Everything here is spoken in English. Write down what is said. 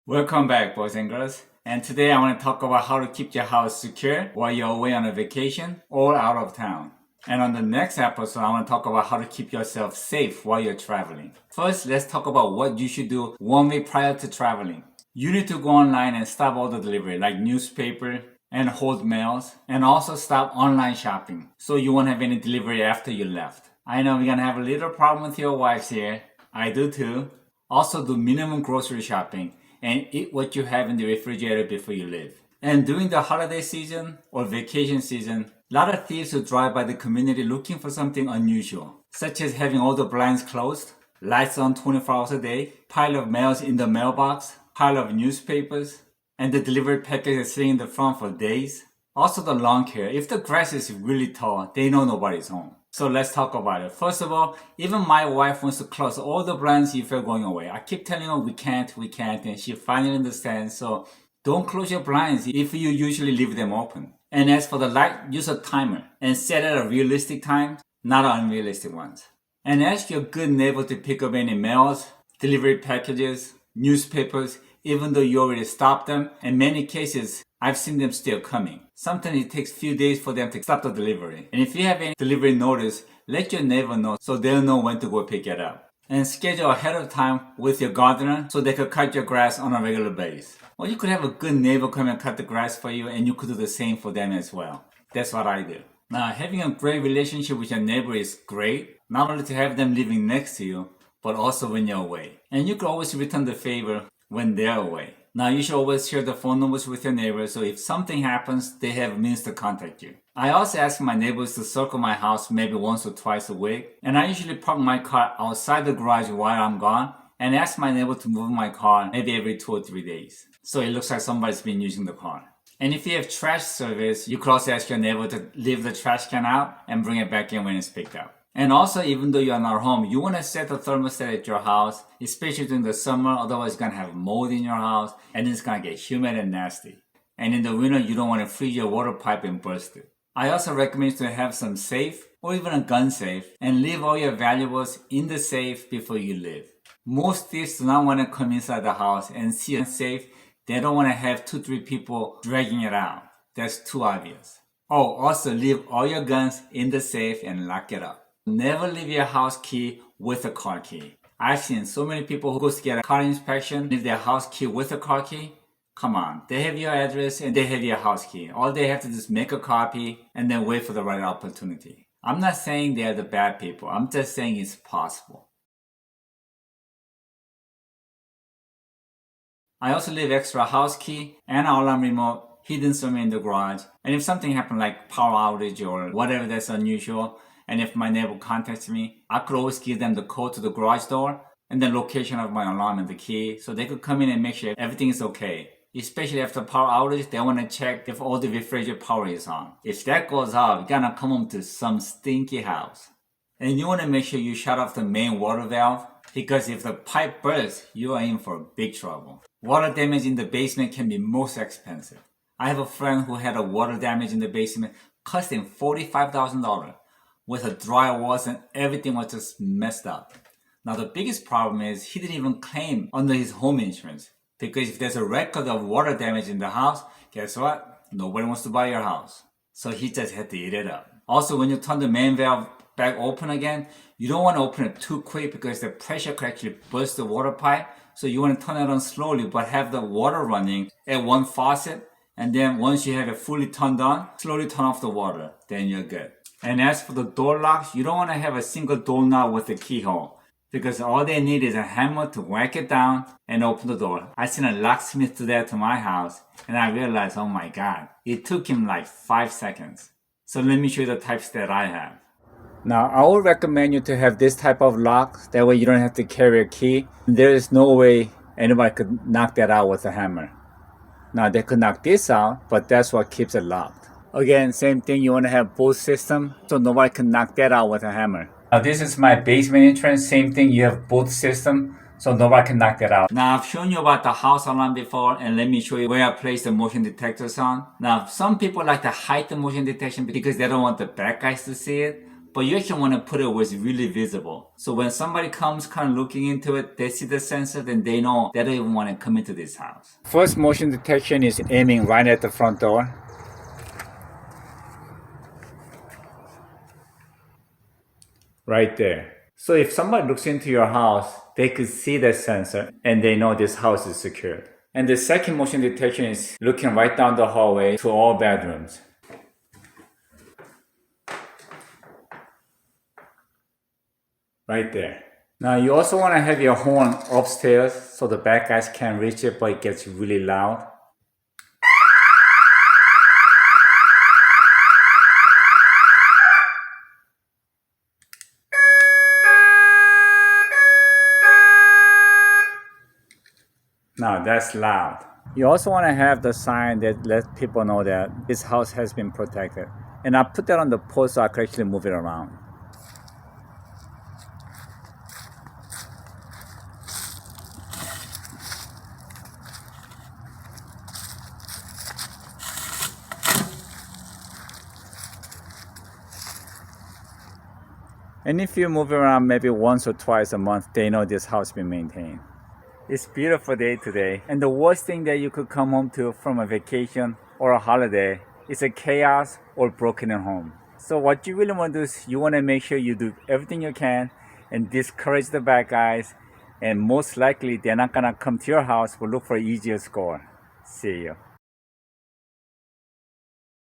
Welcome back, boys and girls. And today I want to talk about how to keep your house secure while you're away on a vacation or out of town. And on the next episode, I want to talk about how to keep yourself safe while you're traveling. First, let's talk about what you should do 1 week prior to traveling. You need to go online and stop all the delivery, like newspaper and hold mails, and also stop online shopping so you won't have any delivery after you left. I know we're gonna have a little problem with your wives here. I do too. Also do minimum grocery shopping and eat what you have in the refrigerator before you leave. And during the holiday season or vacation season, a lot of thieves will drive by the community looking for something unusual, such as having all the blinds closed, lights on 24 hours a day, pile of mails in the mailbox, pile of newspapers, and the delivery package is sitting in the front for days. Also the lawn care. If the grass is really tall, they know nobody's home. So let's talk about it. First of all, even my wife wants to close all the blinds if you're going away. I keep telling her we can't, and she finally understands. So don't close your blinds if you usually leave them open. And as for the light, use a timer and set at a realistic time, not unrealistic ones. And ask your good neighbor to pick up any mails, delivery packages, newspapers, even though you already stopped them. In many cases, I've seen them still coming. Sometimes it takes a few days for them to stop the delivery. And if you have any delivery notice, let your neighbor know so they'll know when to go pick it up. And schedule ahead of time with your gardener so they could cut your grass on a regular basis. Or you could have a good neighbor come and cut the grass for you and you could do the same for them as well. That's what I do. Now, having a great relationship with your neighbor is great, not only to have them living next to you, but also when you're away. And you can always return the favor when they're away. Now, you should always share the phone numbers with your neighbors so if something happens, they have means to contact you. I also ask my neighbors to circle my house maybe once or twice a week, and I usually park my car outside the garage while I'm gone and ask my neighbor to move my car maybe every 2 or 3 days. So it looks like somebody's been using the car. And if you have trash service, you could also ask your neighbor to leave the trash can out and bring it back in when it's picked up. And also, even though you're not home, you want to set the thermostat at your house, especially during the summer, otherwise it's going to have mold in your house and it's going to get humid and nasty. And in the winter, you don't want to freeze your water pipe and burst it. I also recommend to have some safe or even a gun safe and leave all your valuables in the safe before you leave. Most thieves do not want to come inside the house and see a safe. They don't want to have 2-3 people dragging it out. That's too obvious. Oh, also leave all your guns in the safe and lock it up. Never leave your house key with a car key. I've seen so many people who go to get a car inspection, leave their house key with a car key. Come on, they have your address and they have your house key. All they have to do is make a copy and then wait for the right opportunity. I'm not saying they're the bad people. I'm just saying it's possible. I also leave extra house key and alarm remote hidden somewhere in the garage. And if something happened like power outage or whatever that's unusual, and if my neighbor contacts me, I could always give them the code to the garage door and the location of my alarm and the key so they could come in and make sure everything is okay. Especially after power outage, they want to check if all the refrigerator power is on. If that goes off, you're gonna come home to some stinky house. And you want to make sure you shut off the main water valve because if the pipe bursts, you are in for big trouble. Water damage in the basement can be most expensive. I have a friend who had a water damage in the basement, cost him $45,000. With the dry walls and everything was just messed up. Now the biggest problem is he didn't even claim under his home insurance because if there's a record of water damage in the house, guess what? Nobody wants to buy your house. So he just had to eat it up. Also, when you turn the main valve back open again, you don't want to open it too quick because the pressure could actually burst the water pipe. So you want to turn it on slowly but have the water running at one faucet, and then once you have it fully turned on, slowly turn off the water. Then you're good. And as for the door locks, you don't want to have a single door knob with a keyhole because all they need is a hammer to whack it down and open the door. I seen a locksmith do that to my house and I realized, oh my god, it took him like 5 seconds. So let me show you the types that I have. Now I would recommend you to have this type of lock, that way you don't have to carry a key. There is no way anybody could knock that out with a hammer. Now they could knock this out, but that's what keeps it locked. Again, same thing, you want to have both systems so nobody can knock that out with a hammer. Now this is my basement entrance, same thing, you have both systems so nobody can knock that out. Now I've shown you about the house alarm before and let me show you where I place the motion detectors on. Now some people like to hide the motion detection because they don't want the bad guys to see it. but you actually want to put it where it's really visible. So when somebody comes kind of looking into it, they see the sensor, then they know they don't even want to come into this house. First motion detection is aiming right at the front door. Right there. So if somebody looks into your house, they could see the sensor and they know this house is secured. And the second motion detection is looking right down the hallway to all bedrooms. Right there. Now you also want to have your horn upstairs so the bad guys can't reach it, but it gets really loud. Now that's loud. You also want to have the sign that lets people know that this house has been protected. And I put that on the post so I could actually move it around. And if you move around maybe once or twice a month, they know this house has been maintained. It's a beautiful day today. And the worst thing that you could come home to from a vacation or a holiday is a chaos or broken home. So what you really want to do is you want to make sure you do everything you can and discourage the bad guys. And most likely they're not going to come to your house but look for an easier score. See you.